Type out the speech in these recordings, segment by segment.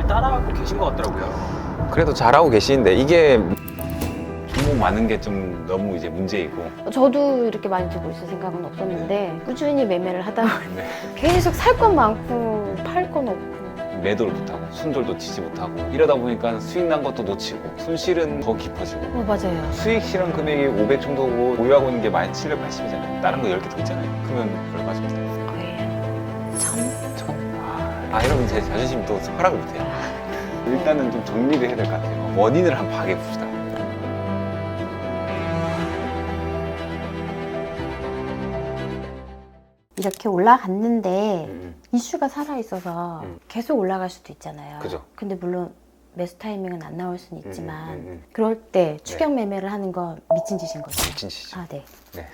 따라하고 계신 것 같더라고요. 그래도 잘하고 계시는데 이게 종목 많은 게 좀 너무 이제 문제이고. 저도 이렇게 많이 들고 있을 생각은 없었는데 꾸준히 매매를 하다 보니 네. 계속 살 건 많고 팔 건 없고. 매도를 못하고 순돌도 치지 못하고 이러다 보니까 수익 난 것도 놓치고 손실은 더 깊어지고. 맞아요. 수익 실현 금액이 500 정도고 보유하고 있는 게 1780이잖아요. 다른 거 10개 더 있잖아요. 그러면 얼마 정도 돼요? 거의 한 1,000? 이러면 제 자존심이 또 허락을 못해요. 일단은 좀 정리를 해야 될 것 같아요. 원인을 한번 파악해 봅시다. 이렇게 올라갔는데 이슈가 살아있어서 음. 계속 올라갈 수도 있잖아요. 그죠. 근데 물론 매수 타이밍은 안 나올 수는 있지만 음. 그럴 때 추격 매매를 하는 거 미친 짓인 거죠. 미친 짓이죠. 아, 네. 네.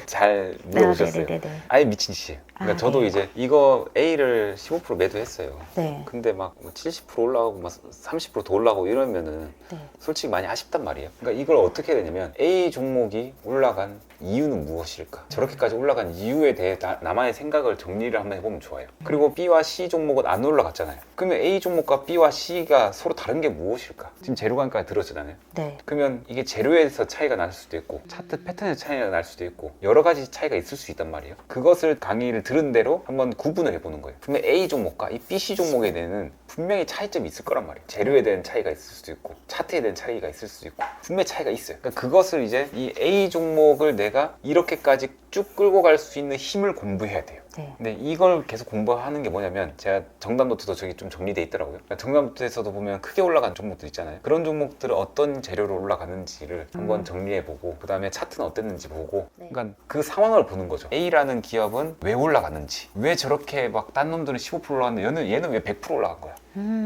잘 물어보셨어요. 네네네. 아예 미친 짓이에요. 그러니까 아, 저도 네. 이제 이거 A를 15% 매도했어요. 네. 근데 막 70% 올라가고 막 30%더 올라가고 이러면은 네. 솔직히 많이 아쉽단 말이에요. 그러니까 이걸 어떻게 해야 되냐면 A 종목이 올라간 이유는 무엇일까? 저렇게까지 올라간 이유에 대해 나만의 생각을 정리를 한번 해보면 좋아요. 그리고 B와 C 종목은 안 올라갔잖아요. 그러면 A 종목과 B와 C가 서로 다른 게 무엇일까? 지금 재료관까지 들었잖아요. 네. 그러면 이게 재료에서 차이가 날 수도 있고 차트 패턴에서 차이가 날 수도 있고 여러 가지 차이가 있을 수 있단 말이에요. 그것을 강의를 들은 대로 한번 구분을 해보는 거예요. 그러면 A 종목과 이 B, C 종목에 대해서는 분명히 차이점이 있을 거란 말이에요. 재료에 대한 차이가 있을 수도 있고 차트에 대한 차이가 있을 수도 있고 분명히 차이가 있어요. 그러니까 그것을 이제 이 A 종목을 내가 이렇게까지 쭉 끌고 갈 수 있는 힘을 공부해야 돼요. 네. 근데 이걸 계속 공부하는 게 뭐냐면 제가 정답노트도 저기 좀 정리돼 있더라고요. 그러니까 정답노트에서도 보면 크게 올라간 종목들 있잖아요. 그런 종목들은 어떤 재료로 올라가는지를 한번 정리해보고 그 다음에 차트는 어땠는지 보고 네. 그러니까 그 상황을 보는 거죠. A라는 기업은 왜 올라갔는지 왜 저렇게 막 딴 놈들은 15% 올라갔는데 얘는 왜 100% 올라간 거야?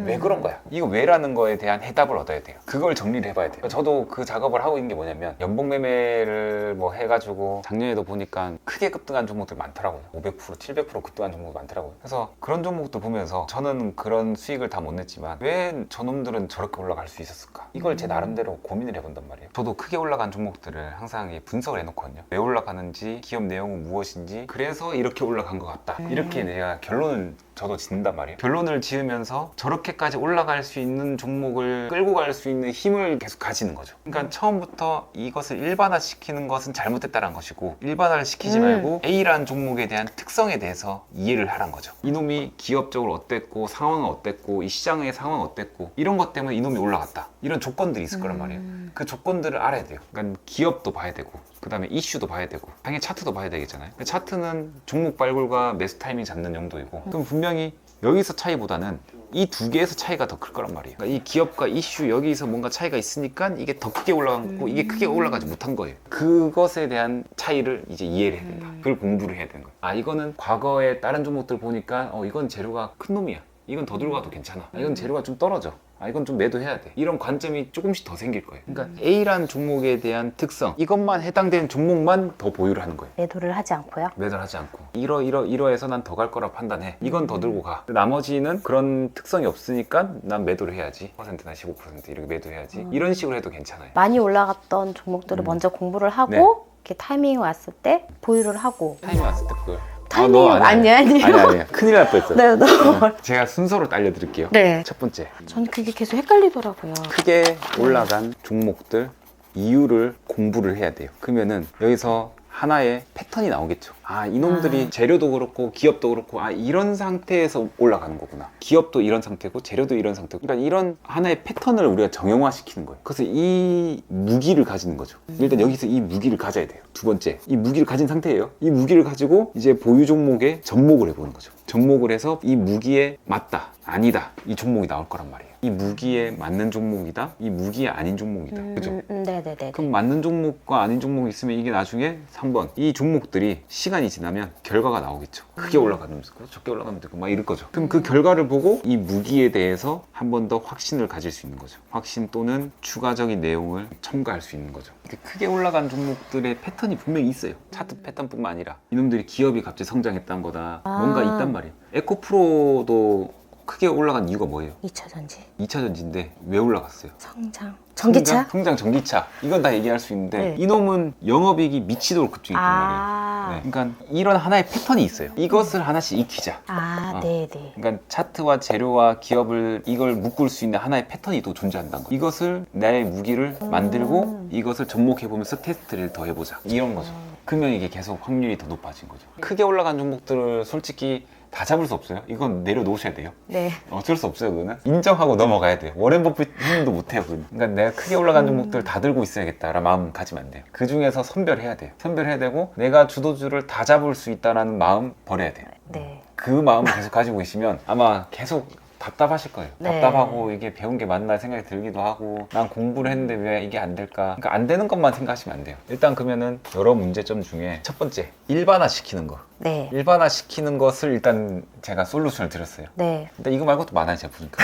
왜 그런 거야? 이거 왜라는 거에 대한 해답을 얻어야 돼요. 그걸 정리를 해봐야 돼요. 저도 그 작업을 하고 있는 게 뭐냐면 연봉 매매를 뭐 해가지고 작년에도 보니까 크게 급등한 종목들 많더라고요. 500%, 700% 급등한 종목이 많더라고요. 그래서 그런 종목들 보면서 저는 그런 수익을 다 못 냈지만 왜 저놈들은 저렇게 올라갈 수 있었을까? 이걸 제 나름대로 고민을 해본단 말이에요. 저도 크게 올라간 종목들을 항상 분석을 해놓거든요. 왜 올라가는지, 기업 내용은 무엇인지, 그래서 이렇게 올라간 것 같다. 이렇게 내가 결론을 저도 짓는단 말이에요. 결론을 지으면서 저렇게까지 올라갈 수 있는 종목을 끌고 갈 수 있는 힘을 계속 가지는 거죠. 그러니까 처음부터 이것을 일반화시키는 것은 잘못됐다는 것이고 일반화를 시키지 말고 A라는 종목에 대한 특성에 대해서 이해를 하란 거죠. 이놈이 기업적으로 어땠고 상황은 어땠고 이 시장의 상황은 어땠고 이런 것 때문에 이놈이 올라갔다. 이런 조건들이 있을 거란 말이에요. 그 조건들을 알아야 돼요. 그러니까 기업도 봐야 되고 그 다음에 이슈도 봐야 되고 당연히 차트도 봐야 되겠잖아요. 차트는 종목 발굴과 매수 타이밍 잡는 용도이고 그럼 분명히 여기서 차이보다는 이 두 개에서 차이가 더 클 거란 말이에요. 그러니까 이 기업과 이슈 여기서 뭔가 차이가 있으니까 이게 더 크게 올라간 거고 이게 크게 올라가지 못한 거예요. 그것에 대한 차이를 이제 이해를 해야 된다. 그걸 공부를 해야 되는 거예요. 이거는 과거에 다른 종목들 보니까 이건 재료가 큰 놈이야. 이건 더 들어가도 괜찮아. 이건 재료가 좀 떨어져. 이건 좀 매도해야 돼. 이런 관점이 조금씩 더 생길 거예요. 그러니까 A라는 종목에 대한 특성, 이것만 해당되는 종목만 더 보유를 하는 거예요. 매도를 하지 않고요. 매도를 하지 않고 이러해서 난 더 갈 거라 판단해. 이건 더 들고 가. 나머지는 그런 특성이 없으니까 난 매도를 해야지. 10%나 15% 이렇게 매도해야지. 이런 식으로 해도 괜찮아요. 많이 올라갔던 종목들을 먼저 공부를 하고 네. 이렇게 타이밍이 왔을 때 보유를 하고. 타이밍 왔을 때 그걸 타이밍이 아니에요. 큰일 날 뻔했어요. 네, 너무. 제가 순서로 알려드릴게요. 네. 첫 번째, 전 그게 계속 헷갈리더라고요. 크게 올라간 종목들 이유를 공부를 해야 돼요. 그러면은 여기서 하나의 패턴이 나오겠죠. 이놈들이 재료도 그렇고 기업도 그렇고 이런 상태에서 올라가는 거구나. 기업도 이런 상태고 재료도 이런 상태고. 그러니까 이런 하나의 패턴을 우리가 정형화시키는 거예요. 그래서 이 무기를 가지는 거죠. 일단 여기서 이 무기를 가져야 돼요. 두 번째, 이 무기를 가진 상태예요. 이 무기를 가지고 이제 보유 종목에 접목을 해보는 거죠. 접목을 해서 이 무기에 맞다, 아니다, 이 종목이 나올 거란 말이에요. 이 무기에 맞는 종목이다, 이 무기에 아닌 종목이다. 그죠? 네네네. 그럼 맞는 종목과 아닌 종목이 있으면 이게 나중에 3번 이 종목들이 시간이 지나면 결과가 나오겠죠. 크게 올라가면 되고 적게 올라가면 되고 막 이럴 거죠. 그럼 그 결과를 보고 이 무기에 대해서 한 번 더 확신을 가질 수 있는 거죠. 확신 또는 추가적인 내용을 첨가할 수 있는 거죠. 크게 올라간 종목들의 패턴이 분명히 있어요. 차트 패턴뿐만 아니라 이놈들이 기업이 갑자기 성장했다는 거다. 뭔가 있단 말이에요. 에코프로도 크게 올라간 이유가 뭐예요? 2차 전지. 2차 전지인데 왜 올라갔어요? 성장. 전기차? 성장 전기차. 이건 다 얘기할 수 있는데 네. 이놈은 영업이익이 미치도록 급증했단 아. 말이에요. 네. 그러니까 이런 하나의 패턴이 있어요. 이것을 하나씩 익히자. 아, 어. 네네. 그러니까 차트와 재료와 기업을 이걸 묶을 수 있는 하나의 패턴이 또 존재한다는 거예요. 이것을 나의 무기를 만들고 이것을 접목해보면서 테스트를 더 해보자. 이런 거죠. 그러면 이게 계속 확률이 더 높아진 거죠. 크게 올라간 종목들을 솔직히 다 잡을 수 없어요. 이건 내려놓으셔야 돼요. 네. 어쩔 수 없어요. 그거는 인정하고 넘어가야 돼요. 워렌 버핏님도 못해요. 그건. 그러니까 내가 크게 올라간 종목들 다 들고 있어야겠다라는 마음 가지면 안 돼요. 그 중에서 선별해야 돼요. 선별해야 되고 내가 주도주를 다 잡을 수 있다는 마음 버려야 돼요. 네. 그 마음을 계속 가지고 계시면 아마 계속 답답하실 거예요. 네. 답답하고 이게 배운 게 맞나 생각이 들기도 하고 난 공부를 했는데 왜 이게 안 될까? 그러니까 안 되는 것만 생각하시면 안 돼요. 일단 그러면은 여러 문제점 중에 첫 번째 일반화 시키는 거. 네. 일반화 시키는 것을 일단 제가 솔루션을 드렸어요. 네. 근데 이거 말고도 많아요, 제가 보니까.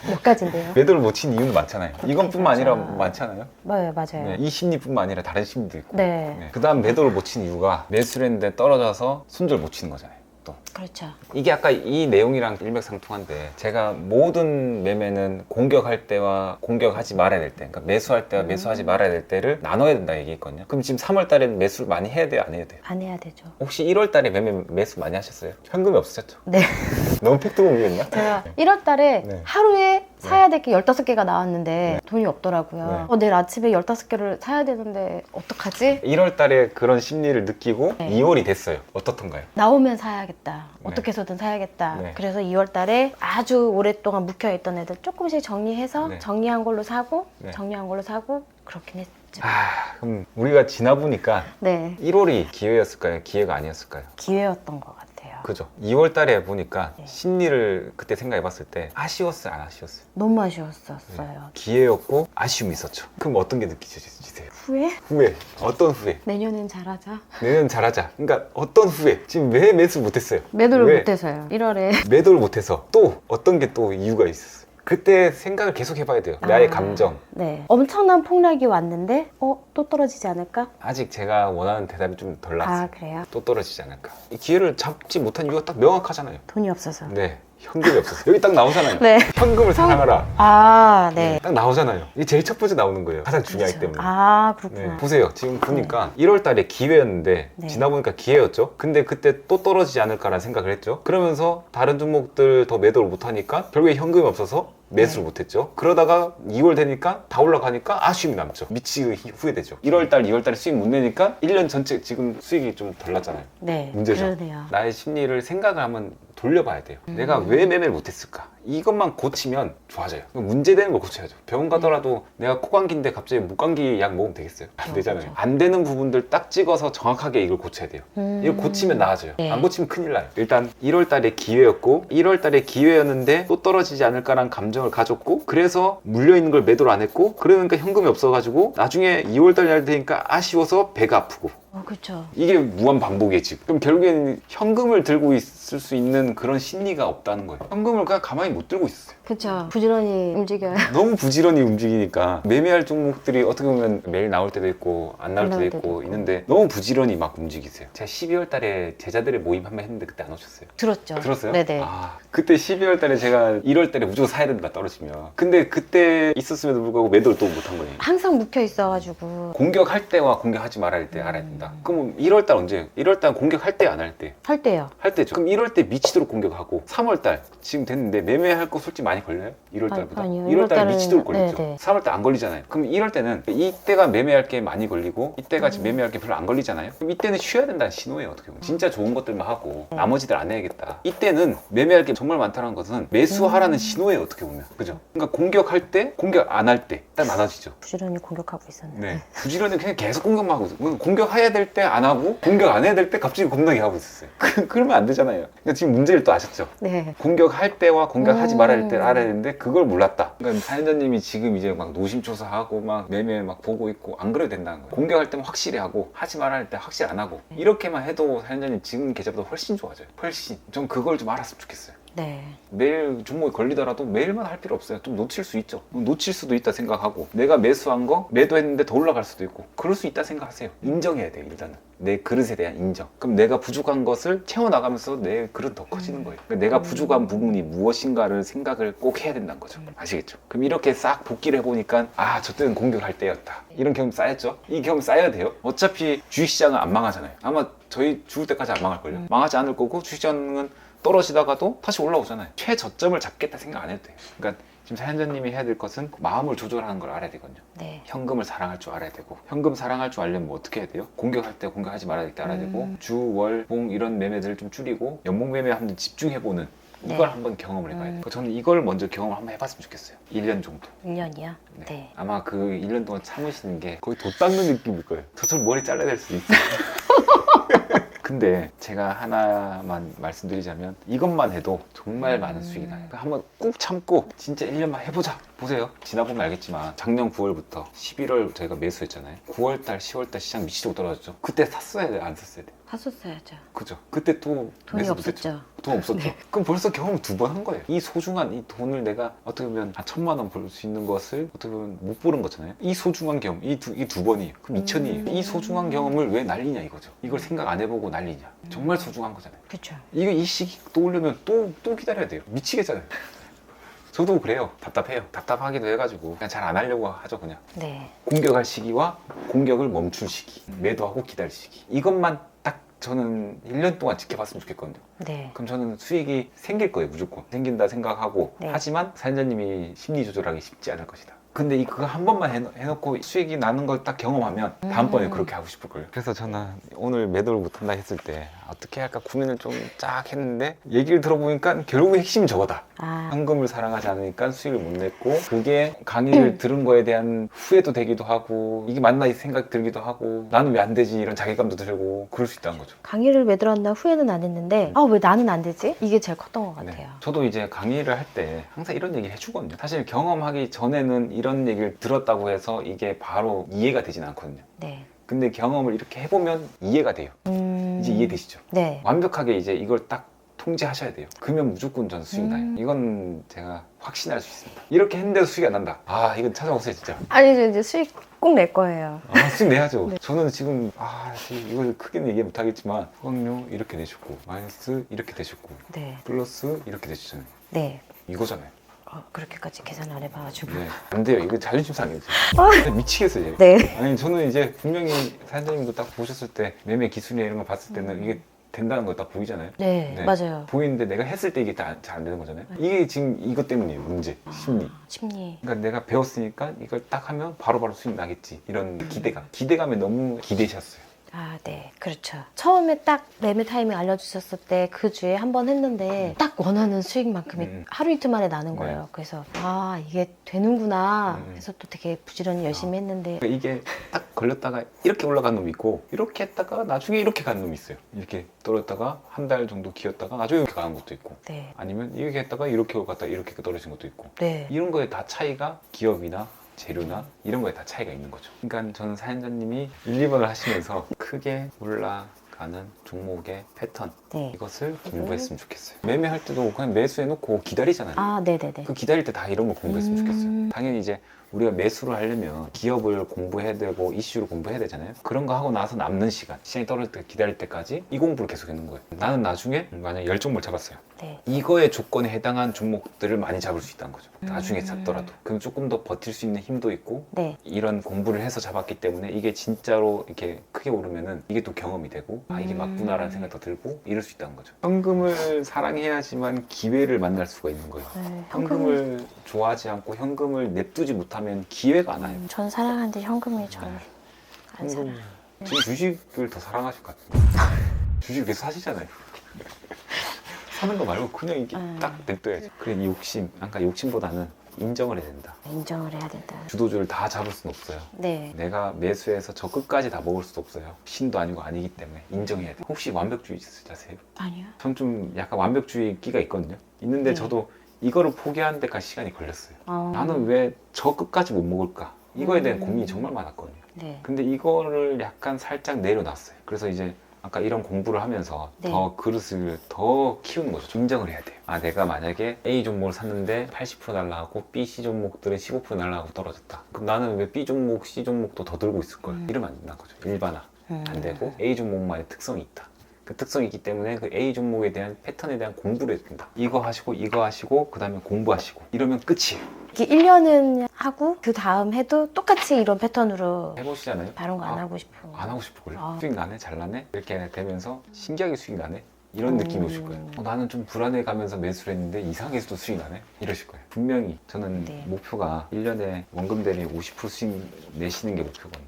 몇 가지인데요? 매도를 못 치는 이유는 많잖아요. 이것뿐만 아니라 맞아. 많잖아요. 네, 맞아요. 네, 이 심리뿐만 아니라 다른 심리도 있고. 네. 그 다음 매도를 못 치는 이유가 매수를 했는데 떨어져서 손절 못 치는 거잖아요. 또. 그렇죠. 이게 아까 이 내용이랑 일맥상통한데 제가 모든 매매는 공격할 때와 공격하지 말아야 될 때, 그러니까 매수할 때와 매수하지 말아야 될 때를 나눠야 된다 얘기했거든요. 그럼 지금 3월 달에는 매수를 많이 해야 돼요, 안 해야 돼요? 안 해야 되죠. 혹시 1월 달에 매수 많이 하셨어요? 현금이 없으셨죠? 네. 너무 팩트 공유했나? 제가 1월 달에 네. 하루에 사야 될 게 15개가 나왔는데 돈이 없더라고요. 네. 내일 아침에 15개를 사야 되는데 어떡하지? 1월 달에 그런 심리를 느끼고 네. 2월이 됐어요. 어떻던가요? 나오면 사야겠다. 네. 어떻게 해서든 사야겠다. 네. 그래서 2월 달에 아주 오랫동안 묵혀있던 애들 조금씩 정리해서 네. 정리한 걸로 사고 네. 정리한 걸로 사고 그렇긴 했죠. 그럼 우리가 지나보니까 네. 1월이 기회였을까요? 기회가 아니었을까요? 기회였던 것 같아요. 그죠. 2월 달에 보니까 네. 심리를 그때 생각해 봤을 때 아쉬웠어요, 안 아쉬웠어요? 너무 아쉬웠었어요. 기회였고 아쉬움이 있었죠. 그럼 어떤 게 느끼시세요? 후회? 후회. 어떤 후회? 내년엔 잘하자. 내년 잘하자. 그러니까 어떤 후회? 지금 왜 매수 못했어요? 매도를 왜? 못해서요. 1월에. 매도를 못해서 또 어떤 게 또 이유가 있었어요? 그때 생각을 계속 해봐야 돼요. 나의 감정. 네. 엄청난 폭락이 왔는데 또 떨어지지 않을까? 아직 제가 원하는 대답이 좀 덜 났어요. 아, 그래요? 또 떨어지지 않을까. 이 기회를 잡지 못한 이유가 딱 명확하잖아요. 돈이 없어서. 네. 현금이 없었어요. 여기 딱 나오잖아요. 네. 현금을 사랑하라. 아, 네. 딱 나오잖아요. 이게 제일 첫 번째 나오는 거예요. 가장 중요하기 그렇죠. 때문에. 아, 그렇구나. 네. 보세요. 지금 보니까 1월 달에 기회였는데 네. 지나보니까 기회였죠. 근데 그때 또 떨어지지 않을까라는 생각을 했죠. 그러면서 다른 종목들 더 매도를 못하니까 결국에 현금이 없어서 매수를 못했죠. 그러다가 2월 되니까 다 올라가니까 아쉬움이 남죠. 미치고 후회되죠. 1월 달, 2월 달에 수익 못 내니까 1년 전체 지금 수익이 좀 덜 났잖아요. 네. 문제죠. 그러네요. 나의 심리를 생각을 한번 돌려봐야 돼요. 내가 왜 매매를 못했을까? 이것만 고치면 좋아져요. 문제되는 걸 고쳐야죠. 병원 가더라도 내가 코감기인데 갑자기 목감기 약 먹으면 되겠어요? 안 되잖아요. 그렇죠. 안 되는 부분들 딱 찍어서 정확하게 이걸 고쳐야 돼요. 이걸 고치면 나아져요. 네. 안 고치면 큰일 나요. 일단 1월 달에 기회였고 1월 달에 기회였는데 또 떨어지지 않을까라는 감정을 가졌고 그래서 물려있는 걸 매도를 안 했고 그러니까 현금이 없어가지고 나중에 2월 달 되니까 아쉬워서 배가 아프고 그렇죠. 이게 무한 반복이에요 지금. 그럼 결국에는 현금을 들고 있을 수 있는 그런 심리가 없다는 거예요. 현금을 그냥 가만히 못 들고 있었어요. 그렇죠. 부지런히 움직여요. 너무 부지런히 움직이니까 매매할 종목들이 어떻게 보면 매일 나올 때도 있고 안 나올 때도 있고 있는데 너무 부지런히 막 움직이세요. 제가 12월 달에 제자들의 모임 한번 했는데 그때 안 오셨어요? 들었죠. 들었어요? 네네. 아, 그때 12월 달에 제가 1월 달에 무조건 사야 된다 떨어지면 근데 그때 있었음에도 불구하고 매도를 또 못한 거예요. 항상 묵혀 있어가지고 공격할 때와 공격하지 말아야 할 때 알아야 된다. 그럼 1월 달 언제? 1월 달 공격할 때 안 할 때? 할 때요. 할 때죠. 그럼 1월 때 미치도록 공격하고 3월 달 지금 됐는데 매매할 거 솔직히 많이 걸려요? 1월 달보다? 아니요. 1월 달에 1월 미치도록 걸리죠. 네네. 3월 달 안 걸리잖아요. 그럼 이럴 때는 이때가 매매할 게 많이 걸리고 이때가 지금 매매할 게 별로 안 걸리잖아요. 그럼 이때는 쉬어야 된다는 신호예요. 어떻게 보면. 진짜 좋은 것들만 하고 나머지들 안 해야겠다. 이때는 매매할 게 정말 많다는 것은 매수하라는 신호예요. 어떻게 보면. 그죠? 그러니까 공격할 때, 공격 안 할 때 딱 나눠지죠. 부지런히 공격하고 있었는데. 네. 부지런히 그냥 계속 공격만 하고 있어요. 공격해야 될 때 안 하고 공격 안 해야 될 때 갑자기 겁나게 하고 있었어요. 그러면 안 되잖아요. 그러니까 지금 문제를 또 아셨죠? 네. 공격할 때와 공격하지 말아야 할 때를 알아야 되는데 그걸 몰랐다. 그러니까 사연자님이 지금 이제 막 노심초사하고 막 매매 막 보고 있고 안 그래도 된다는 거예요. 공격할 때만 확실히 하고 하지 말아야 할 때 확실히 안 하고 이렇게만 해도 사연자님 지금 계좌보다 훨씬 좋아져요. 훨씬. 전 그걸 좀 알았으면 좋겠어요. 네. 매일 종목에 걸리더라도 매일만 할 필요 없어요. 좀 놓칠 수 있죠. 놓칠 수도 있다 생각하고 내가 매수한 거 매도했는데 더 올라갈 수도 있고 그럴 수 있다 생각하세요. 인정해야 돼요. 일단은 내 그릇에 대한 인정. 그럼 내가 부족한 것을 채워나가면서 내 그릇 더 커지는 거예요. 그러니까 내가 부족한 부분이 무엇인가를 생각을 꼭 해야 된다는 거죠. 아시겠죠? 그럼 이렇게 싹 복기를 해보니까 아, 저 때는 공격할 때였다. 이런 경험 쌓였죠? 이 경험 쌓여야 돼요. 어차피 주식시장은 안 망하잖아요. 아마 저희 죽을 때까지 안 망할걸요. 망하지 않을 거고 주식시장은 떨어지다가도 다시 올라오잖아요. 최저점을 잡겠다 생각 안 해도 돼요. 그러니까 지금 사연자님이 해야 될 것은 마음을 조절하는 걸 알아야 되거든요. 네. 현금을 사랑할 줄 알아야 되고 현금 사랑할 줄 알려면 뭐 어떻게 해야 돼요? 공격할 때 공격하지 말아야 될 때 알아야 되고 주, 월, 봉 이런 매매들을 좀 줄이고 연봉 매매 한번 집중해보는 이걸 네. 한번 경험을 해봐야 돼요. 저는 이걸 먼저 경험을 한번 해봤으면 좋겠어요. 1년 정도. 1년이요? 네. 네. 아마 그 1년 동안 참으시는 게 거의 도 닦는 느낌일 거예요. 저처럼 머리 잘라야 될 수도 있어요. 근데 제가 하나만 말씀드리자면 이것만 해도 정말 많은 수익이 나요. 그러니까 한번 꾹 참고 진짜 1년만 해보자. 보세요. 지나보면 알겠지만 작년 9월부터 11월 저희가 매수했잖아요. 9월달, 10월달 시장 미치도록 떨어졌죠. 그때 샀어야 돼요? 안 샀어야 돼요? 샀었어야죠. 그죠? 그때 또 돈이 매수 없었죠. 못했죠. 돈 없었죠. 그럼 벌써 경험 2번 한 거예요. 이 소중한 이 돈을 내가 어떻게 보면 한 1,000만 원 벌 수 있는 것을 어떻게 보면 못 보는 거잖아요. 이 소중한 경험, 이 두 번이에요. 그럼 2,000이에요. 이 소중한 경험을 왜 날리냐 이거죠. 이걸 생각 안 해보고 날리냐. 정말 소중한 거잖아요. 그렇죠. 이 시기 또 오려면 또 기다려야 돼요. 미치겠잖아요. 저도 그래요. 답답해요. 답답하기도 해가지고 그냥 잘 안 하려고 하죠. 그냥 네. 공격할 시기와 공격을 멈출 시기, 매도하고 기다릴 시기, 이것만 딱 저는 1년 동안 지켜봤으면 좋겠거든요. 네. 그럼 저는 수익이 생길 거예요. 무조건 생긴다 생각하고 네. 하지만 사연자님이 심리 조절하기 쉽지 않을 것이다. 근데 그거 한 번만 해놓고 수익이 나는 걸 딱 경험하면 다음번에 그렇게 하고 싶을 거예요. 그래서 저는 오늘 매도를 못한다 했을 때 어떻게 할까 고민을 좀 쫙 했는데 얘기를 들어보니까 결국 핵심이 저거다. 아, 현금을 사랑하지 않으니까 수익을 못 냈고 그게 강의를 들은 거에 대한 후회도 되기도 하고 이게 맞나 이 생각이 들기도 하고 나는 왜 안 되지 이런 자괴감도 들고 그럴 수 있다는 거죠. 강의를 왜 들었나 후회는 안 했는데 아, 왜 나는 안 되지? 이게 제일 컸던 것 같아요. 네. 저도 이제 강의를 할 때 항상 이런 얘기 해주거든요. 사실 경험하기 전에는 이런 얘기를 들었다고 해서 이게 바로 이해가 되진 않거든요. 네. 근데 경험을 이렇게 해보면 이해가 돼요. 이제 이해되시죠? 네. 완벽하게 이제 이걸 딱 통제하셔야 돼요. 그러면 무조건 전 수익 나요. 음. 이건 제가 확신할 수 있습니다. 이렇게 했는데도 수익이 안 난다. 아, 이건 찾아오세요, 진짜. 아니, 저 이제 수익 꼭 낼 거예요. 아, 수익 내야죠. 네. 저는 지금, 이걸 크게는 얘기 못 하겠지만, 수강료 이렇게 내셨고, 마이너스 이렇게 되셨고, 네. 플러스 이렇게 되셨잖아요. 네. 이거잖아요. 그렇게까지 계산 안 해봐가지고. 네. 안 돼요. 이거 자존심 상해지. 미치겠어요, 이제. 네. 아니, 저는 이제 분명히 사장님도 딱 보셨을 때, 매매 기술이나 이런 거 봤을 때는 이게 된다는 거 딱 보이잖아요. 네, 네. 맞아요. 보이는데 내가 했을 때 이게 잘 안 되는 거잖아요. 이게 지금 이것 때문이에요, 문제. 심리. 심리. 그러니까 내가 배웠으니까 이걸 딱 하면 바로바로 수익 나겠지. 이런 기대감. 기대감에 너무 기대셨어요. 아, 네. 그렇죠. 처음에 딱 매매 타이밍 알려주셨을 때 그 주에 한 번 했는데 딱 원하는 수익만큼이 하루 이틀 만에 나는 거예요. 네. 그래서 아, 이게 되는구나 해서 또 되게 부지런히 열심히 했는데 그러니까 이게 딱 걸렸다가 이렇게 올라간 놈이 있고 이렇게 했다가 나중에 이렇게 가는 놈이 있어요. 이렇게 떨어졌다가 한 달 정도 기었다가 나중에 이렇게 가는 것도 있고 네. 아니면 이렇게 했다가 이렇게 갔다가 이렇게 떨어진 것도 있고 네. 이런 거에 다 차이가 기업이나 재료나 이런 거에 다 차이가 있는 거죠. 그러니까 저는 사연자님이 1, 2번을 하시면서 크게 올라가는 종목의 패턴 네. 이것을 공부했으면 좋겠어요. 매매할 때도 그냥 매수해놓고 기다리잖아요. 아, 네네네. 그 기다릴 때 다 이런 걸 공부했으면 좋겠어요. 당연히 이제 우리가 매수를 하려면 기업을 공부해야 되고 이슈를 공부해야 되잖아요. 그런 거 하고 나서 남는 시간, 시장이 떨어질 때 기다릴 때까지 이 공부를 계속 했는 거예요. 나는 나중에 만약에 10종목을 잡았어요. 네. 이거의 조건에 해당한 종목들을 많이 잡을 수 있다는 거죠. 나중에 잡더라도. 그럼 조금 더 버틸 수 있는 힘도 있고 네. 이런 공부를 해서 잡았기 때문에 이게 진짜로 이렇게 크게 오르면은 이게 또 경험이 되고 아 이게 맞구나라는 생각 더 들고 이럴 수 있다는 거죠. 현금을 사랑해야지만 기회를 만날 수가 있는 거예요. 네. 현금을 좋아하지 않고 현금을 냅두지 못하면 기회가 안 와요. 전 사랑하는데 현금이 전 네. 안 사랑. 지금 주식을 더 사랑하실 것 같아요. 주식을 계속 사시잖아요. 사는 거 말고 그냥 이게 딱 냅둬야지. 그래 이 욕심, 아까 욕심보다는 인정을 해야 된다. 인정을 해야 된다. 주도주를 다 잡을 수는 없어요. 네. 내가 매수해서 저 끝까지 다 먹을 수도 없어요. 신도 아니고 아니기 때문에 인정해야 돼. 혹시 완벽주의자세요? 아니요. 전 좀 약간 완벽주의 끼가 있거든요. 있는데 네. 저도 이거를 포기하는 데까지 시간이 걸렸어요. 어. 나는 왜 저 끝까지 못 먹을까? 이거에 대한 고민이 정말 많았거든요. 네. 근데 이거를 약간 살짝 내려놨어요. 그래서 이제 아까 이런 공부를 하면서 네. 더 그릇을 더 키우는 거죠. 인정을 해야 돼요. 아, 내가 만약에 A 종목을 샀는데 80% 날라가고 B, C 종목들은 15% 날라가고 떨어졌다. 그럼 나는 왜 B 종목, C 종목도 더 들고 있을 거야? 이러면 안 된다는 거죠. 일반화 안 되고 A 종목만의 특성이 있다. 그 특성이 있기 때문에 그 A 종목에 대한 패턴에 대한 공부를 해야 된다. 이거 하시고 그 다음에 공부하시고 이러면 끝이에요. 이게 1년은 하고 그 다음 해도 똑같이 이런 패턴으로 해보시잖아요. 다른 거 안 아, 하고 싶어. 안 하고 싶을걸요? 아. 수익 나네? 잘 나네? 이렇게 되면서 신기하게 수익 나네? 이런 느낌이 오실 거예요. 나는 좀 불안해 가면서 매수를 했는데 이상하게도 수익 나네? 이러실 거예요. 분명히 저는 네. 목표가 1년에 원금 대비 50% 수익 내시는 게 목표거든요.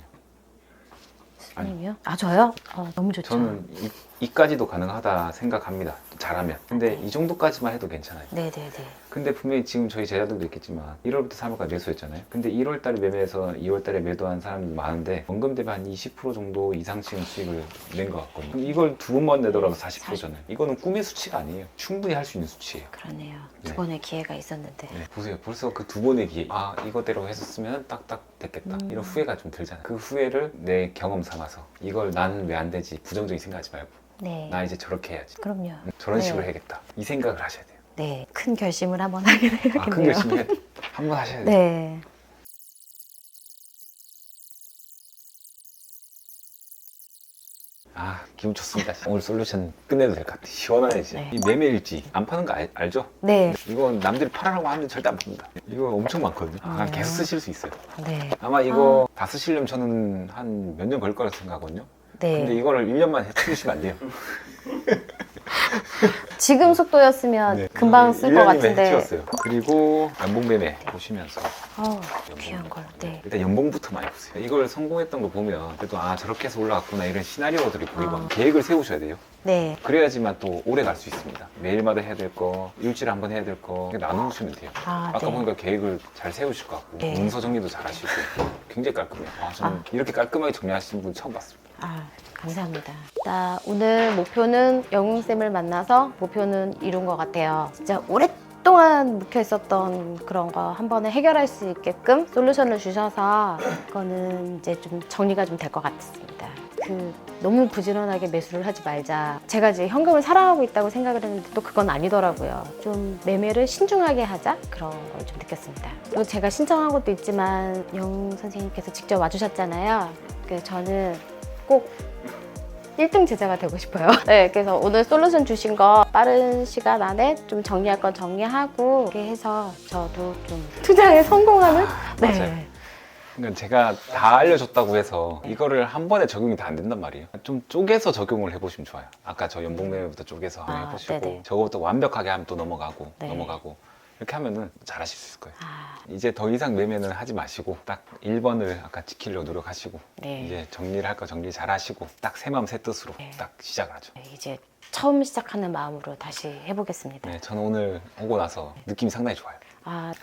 아니요? 아 저요? 너무 좋죠. 저는 이까지도 가능하다 생각합니다. 잘하면. 근데 이 정도까지만 해도 괜찮아요. 네네네. 근데 분명히 지금 저희 제자들도 있겠지만 1월부터 3월까지 매수했잖아요. 근데 1월달에 매매해서 2월달에 매도한 사람이 많은데 원금 대비 한 20% 정도 이상씩은 수익을 낸 것 같거든요. 그럼 이걸 두 번만 내더라도 40%잖아요. 이거는 꿈의 수치가 아니에요. 충분히 할 수 있는 수치예요. 그러네요. 네. 두 번의 기회가 있었는데. 네, 보세요. 벌써 그 두 번의 기회. 아, 이거대로 했었으면 딱딱 됐겠다. 이런 후회가 좀 들잖아요. 그 후회를 내 경험 삼아서 이걸 나는 왜 안 되지? 부정적인 생각하지 말고 네. 나 이제 저렇게 해야지. 그럼요. 저런 네. 식으로 해야겠다. 이 생각을 하셔야 돼요. 네. 큰 결심을 한번 하게 되겠네요. 아, 큰 결심 해야 돼요. 한번 하셔야 돼요. 네. 아, 기분 좋습니다. 오늘 솔루션 끝내도 될 것 같아요. 시원하네, 진짜. 네. 이 매매일지 안 파는 거 알죠? 네. 이거 남들이 팔으라고 하는데 절대 안 팝니다. 이거 엄청 많거든요. 계속 쓰실 수 있어요. 네. 아마 이거 다 쓰시려면 저는 한 몇 년 걸릴 거라 생각하거든요. 근데 네. 이거를 1년만 해주시면 안 돼요. 지금 속도였으면 네. 금방 쓸 것 1년이면 같은데. 해치웠어요. 그리고 연봉 매매 보시면서 귀한 걸. 네. 일단 연봉부터 많이 보세요. 이걸 성공했던 거 보면 그래도 아, 저렇게 해서 올라갔구나 이런 시나리오들이 보이고 계획을 세우셔야 돼요. 네. 그래야지만 또 오래 갈 수 있습니다. 매일마다 해야 될 거, 일주일에 한 번 해야 될 거 나누시면 돼요. 아까 네. 보니까 계획을 잘 세우실 것 같고 네. 문서 정리도 잘 하시고 굉장히 깔끔해요. 저는 이렇게 깔끔하게 정리하시는 분 처음 봤습니다. 감사합니다. 자, 오늘 목표는 영웅쌤을 만나서 목표는 이룬 것 같아요. 진짜 오랫동안 묵혀 있었던 그런 거 한 번에 해결할 수 있게끔 솔루션을 주셔서 그거는 이제 좀 정리가 좀 될 것 같습니다. 너무 부지런하게 매수를 하지 말자. 제가 이제 현금을 사랑하고 있다고 생각을 했는데 또 그건 아니더라고요. 좀 매매를 신중하게 하자? 그런 걸 좀 느꼈습니다. 또 제가 신청한 것도 있지만 영 선생님께서 직접 와주셨잖아요. 그래서 저는 꼭 1등 제자가 되고 싶어요. 네, 그래서 오늘 솔루션 주신 거 빠른 시간 안에 좀 정리할 건 정리하고 이렇게 해서 저도 좀 투자에 성공하는? 맞아요. 그러니까 제가 다 알려줬다고 해서 이거를 한 번에 적용이 다 안 된단 말이에요. 좀 쪼개서 적용을 해보시면 좋아요. 아까 저 연봉 매매부터 쪼개서 한번 해보시고 네네. 저거부터 완벽하게 하면 또 넘어가고 네. 이렇게 하면은 잘하실 수 있을 거예요. 이제 더 이상 매매는 하지 마시고 딱 1번을 아까 지키려고 노력하시고 네. 이제 정리를 할 거 정리 잘 하시고 딱 새 마음 새 뜻으로 딱 시작을 하죠. 네, 이제 처음 시작하는 마음으로 다시 해보겠습니다. 네, 저는 오늘 오고 나서 느낌이 상당히 좋아요.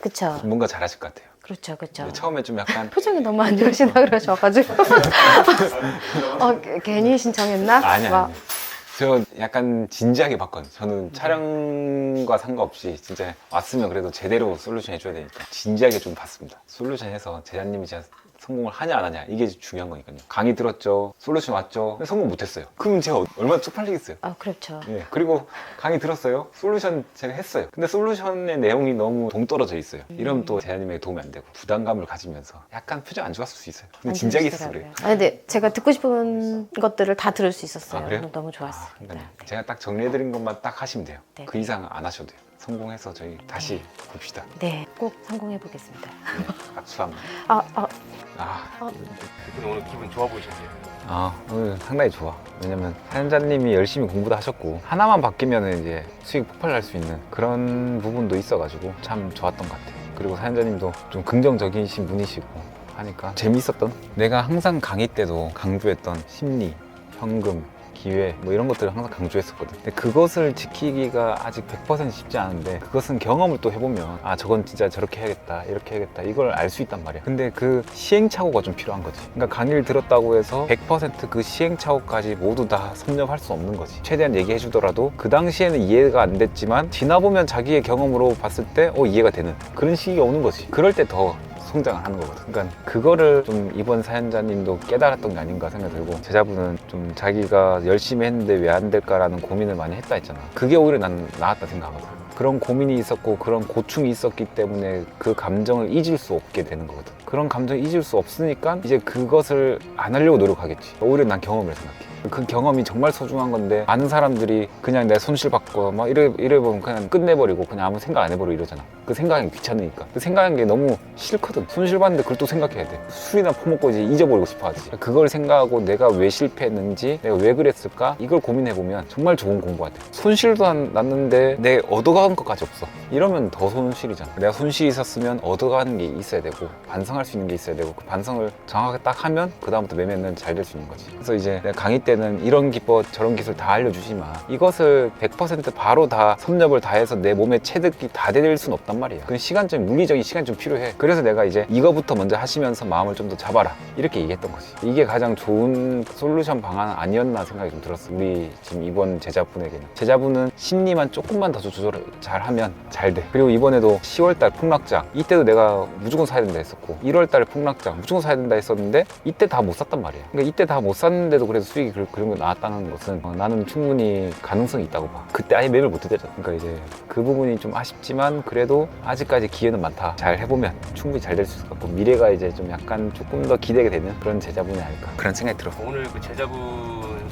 그쵸. 뭔가 잘하실 것 같아요. 그렇죠, 그렇죠. 네, 처음에 좀 약간 표정이 너무 안 좋으시다 그러셔가지고 괜히 신청했나? 아니 막, 아니. 저 약간 진지하게 봤거든요. 저는 촬영과 상관없이 진짜 왔으면 그래도 제대로 솔루션 해줘야 되니까 진지하게 좀 봤습니다. 솔루션 해서 제자님이 진짜 성공을 하냐 안 하냐 이게 중요한 거니까요. 강의 들었죠, 솔루션 왔죠, 근데 성공 못했어요. 그럼 제가 얼마나 쪽팔리겠어요. 그렇죠. 예, 그리고 강의 들었어요, 솔루션 제가 했어요. 근데 솔루션의 내용이 너무 동떨어져 있어요. 이러면 또 제자님에게 도움이 안 되고 부담감을 가지면서 약간 표정 안 좋았을 수 있어요. 근데 진지하게 있어서 그래요. 근데 제가 듣고 싶은 것들을 다 들을 수 있었어요. 그래요? 너무 좋았습니다. 그러니까 제가 딱 정리해드린 것만 딱 하시면 돼요. 네. 그 이상 안 하셔도 돼요. 성공해서 저희 다시 봅시다. 네, 꼭 성공해 보겠습니다. 네, 박수 한번. 오늘 기분 좋아 보이셨어요? 오늘 상당히 좋아. 왜냐면 사연자님이 열심히 공부도 하셨고 하나만 바뀌면 이제 수익 폭발할 수 있는 그런 부분도 있어가지고 참 좋았던 것 같아요. 그리고 사연자님도 좀 긍정적이신 분이시고 하니까 재밌었던, 내가 항상 강의 때도 강조했던 심리, 현금, 기회 뭐 이런 것들을 항상 강조했었거든. 근데 그것을 지키기가 아직 100% 쉽지 않은데 그것은 경험을 또 해보면 저건 진짜 저렇게 해야겠다, 이렇게 해야겠다, 이걸 알 수 있단 말이야. 근데 그 시행착오가 좀 필요한 거지. 그러니까 강의를 들었다고 해서 100% 그 시행착오까지 모두 다 섭렵할 수 없는 거지. 최대한 얘기해 주더라도 그 당시에는 이해가 안 됐지만 지나보면 자기의 경험으로 봤을 때 이해가 되는 그런 시기가 오는 거지. 그럴 때 더 성장을 하는 거거든. 그러니까 그거를 좀 이번 사연자님도 깨달았던 게 아닌가 생각이 들고, 제자분은 좀 자기가 열심히 했는데 왜 안 될까라는 고민을 많이 했다 했잖아. 그게 오히려 난 나았다 생각하거든. 그런 고민이 있었고 그런 고충이 있었기 때문에 그 감정을 잊을 수 없게 되는 거거든. 그런 감정을 잊을 수 없으니까 이제 그것을 안 하려고 노력하겠지. 오히려 난 경험을 생각해. 그 경험이 정말 소중한 건데 많은 사람들이 그냥 내 손실받고 막 이래 보면 그냥 끝내버리고 그냥 아무 생각 안 해버리고 이러잖아. 그 생각이 귀찮으니까. 그 생각하는 게 너무 싫거든. 손실받는데 그걸 또 생각해야 돼. 술이나 퍼먹고 이제 잊어버리고 싶어 하지. 그걸 생각하고 내가 왜 실패했는지, 내가 왜 그랬을까, 이걸 고민해보면 정말 좋은 공부가 돼. 손실도 났는데 내 얻어가는 것까지 없어. 이러면 더 손실이잖아. 내가 손실이 있었으면 얻어가는 게 있어야 되고 반성할 수 있는 게 있어야 되고, 그 반성을 정확하게 딱 하면 그 다음부터 매매는 잘 될 수 있는 거지. 그래서 이제 내가 강의 때는 이런 기법 저런 기술 다 알려주지만 이것을 100% 바로 다 섭렵을 다 해서 내 몸에 체득이 다 될 수는 없단 말이야. 그 시간적인 물리적인 시간이 좀 필요해. 그래서 내가 이제 이거부터 먼저 하시면서 마음을 좀 더 잡아라 이렇게 얘기했던 거지. 이게 가장 좋은 솔루션 방안 아니었나 생각이 좀 들었어. 우리 지금 이번 제자분에게는. 제자분은 심리만 조금만 더 조절을 잘하면 잘 돼. 그리고 이번에도 10월달 폭락장, 이때도 내가 무조건 사야 된다 했었고 1월달에 폭락장 무조건 사야 된다 했었는데 이때 다 못 샀단 말이야. 그러니까 이때 다 못 샀는데도 그래도 수익이 그런 거 나왔다는 것은 나는 충분히 가능성이 있다고 봐. 그때 아예 매매를 못 했잖아. 그러니까 이제 그 부분이 좀 아쉽지만 그래도 아직까지 기회는 많다. 잘 해보면 충분히 잘 될 수 있을 것 같고, 미래가 이제 좀 약간 조금 더 기대가 되는 그런 제자분이 아닐까, 그런 생각이 들어. 오늘 그 제자분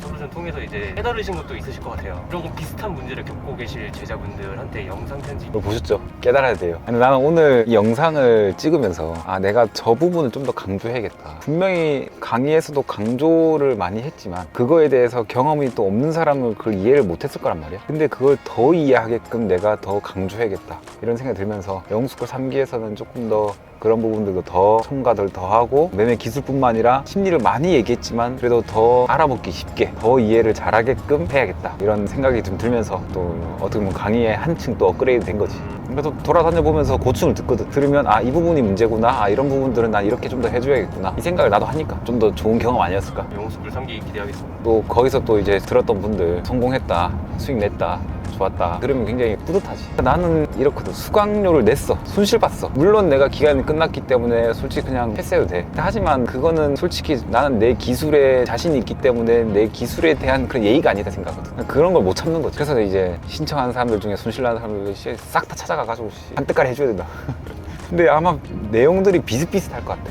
솔루션 통해서 이제 깨달으신 것도 있으실 것 같아요. 이런 비슷한 문제를 겪고 계실 제자분들한테 영상 편지 이거 보셨죠? 깨달아야 돼요. 아니, 나는 오늘 이 영상을 찍으면서 내가 저 부분을 좀 더 강조해야겠다. 분명히 강의에서도 강조를 많이 했지만 그거에 대해서 경험이 또 없는 사람은 그걸 이해를 못했을 거란 말이야. 근데 그걸 더 이해하게끔 내가 더 강조해야겠다 이런 생각이 들면서 영수권 3기에서는 조금 더 그런 부분들도 더 첨가들 더 하고, 매매 기술뿐만 아니라 심리를 많이 얘기했지만 그래도 더 알아보기 쉽게 더 이해를 잘하게끔 해야겠다 이런 생각이 좀 들면서 또 어떻게 보면 강의에 한층 또 업그레이드 된 거지. 그래서 돌아다녀 보면서 고충을 듣거든. 들으면 이 부분이 문제구나, 이런 부분들은 난 이렇게 좀 더 해줘야겠구나, 이 생각을 나도 하니까 좀 더 좋은 경험 아니었을까. 영수불 3기 기대하겠습니다. 또 거기서 또 이제 들었던 분들 성공했다, 수익 냈다, 좋았다, 그러면 굉장히 뿌듯하지. 나는 이렇거든. 수강료를 냈어, 손실봤어. 물론 내가 기간이 끝났기 때문에 솔직히 그냥 패스해도 돼. 하지만 그거는 솔직히 나는 내 기술에 자신이 있기 때문에 내 기술에 대한 그런 예의가 아니다 생각하거든. 그런 걸 못 참는 거지. 그래서 이제 신청하는 사람들 중에 손실나는 사람들 싹 다 찾아가가지고 한때까지 해줘야 된다. 근데 아마 내용들이 비슷비슷할 것 같아.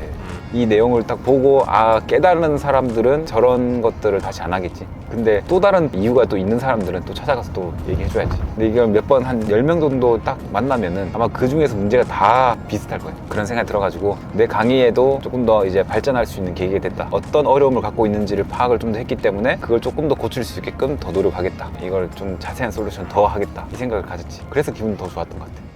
이 내용을 딱 보고 깨달은 사람들은 저런 것들을 다시 안 하겠지. 근데 또 다른 이유가 또 있는 사람들은 또 찾아가서 또 얘기해줘야지. 근데 이걸 몇 번 한 10명 정도 딱 만나면은 아마 그 중에서 문제가 다 비슷할 거예요. 그런 생각이 들어가지고 내 강의에도 조금 더 이제 발전할 수 있는 계기가 됐다. 어떤 어려움을 갖고 있는지를 파악을 좀 더 했기 때문에 그걸 조금 더 고칠 수 있게끔 더 노력하겠다. 이걸 좀 자세한 솔루션 더 하겠다, 이 생각을 가졌지. 그래서 기분이 더 좋았던 것 같아.